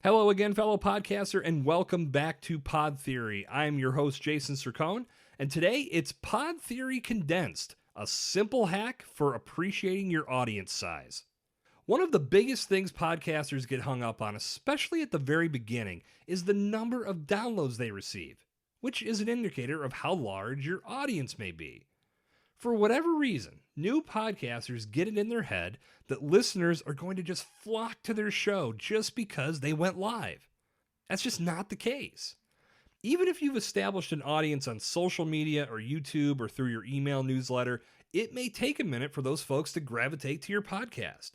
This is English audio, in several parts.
Hello again, fellow podcaster, and welcome back to Pod Theory. I'm your host, Jason Cercone, and today it's Pod Theory Condensed, a simple hack for appreciating your audience size. One of the biggest things podcasters get hung up on, especially at the very beginning, is the number of downloads they receive, which is an indicator of how large your audience may be. For whatever reason, new podcasters get it in their head that listeners are going to just flock to their show just because they went live. That's just not the case. Even if you've established an audience on social media or YouTube or through your email newsletter, it may take a minute for those folks to gravitate to your podcast.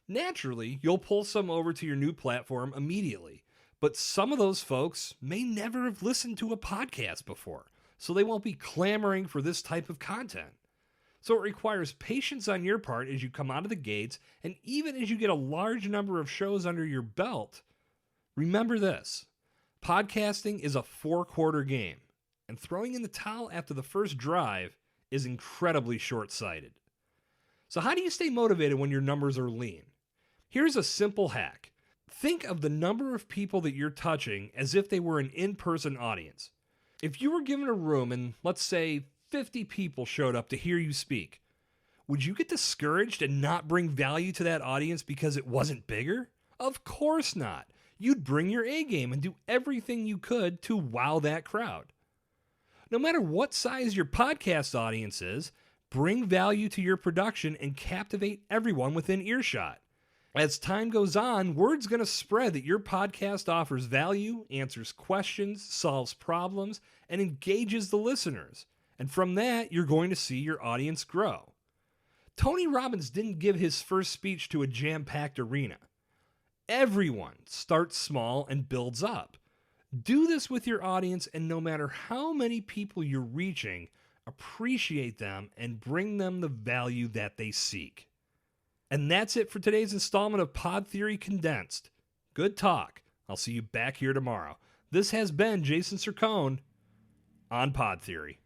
Naturally, you'll pull some over to your new platform immediately, but some of those folks may never have listened to a podcast before, so they won't be clamoring for this type of content. So it requires patience on your part as you come out of the gates, and even as you get a large number of shows under your belt, remember this: podcasting is a 4-quarter game, and throwing in the towel after the first drive is incredibly short-sighted. So how do you stay motivated when your numbers are lean? Here's a simple hack. Think of the number of people that you're touching as if they were an in-person audience. If you were given a room and, let's say, 50 people showed up to hear you speak, would you get discouraged and not bring value to that audience because it wasn't bigger? Of course not. You'd bring your A game and do everything you could to wow that crowd. No matter what size your podcast audience is, bring value to your production and captivate everyone within earshot. As time goes on, word's going to spread that your podcast offers value, answers questions, solves problems, and engages the listeners. And from that, you're going to see your audience grow. Tony Robbins didn't give his first speech to a jam-packed arena. Everyone starts small and builds up. Do this with your audience, and no matter how many people you're reaching, appreciate them and bring them the value that they seek. And that's it for today's installment of Pod Theory Condensed. Good talk. I'll see you back here tomorrow. This has been Jason Cercone on Pod Theory.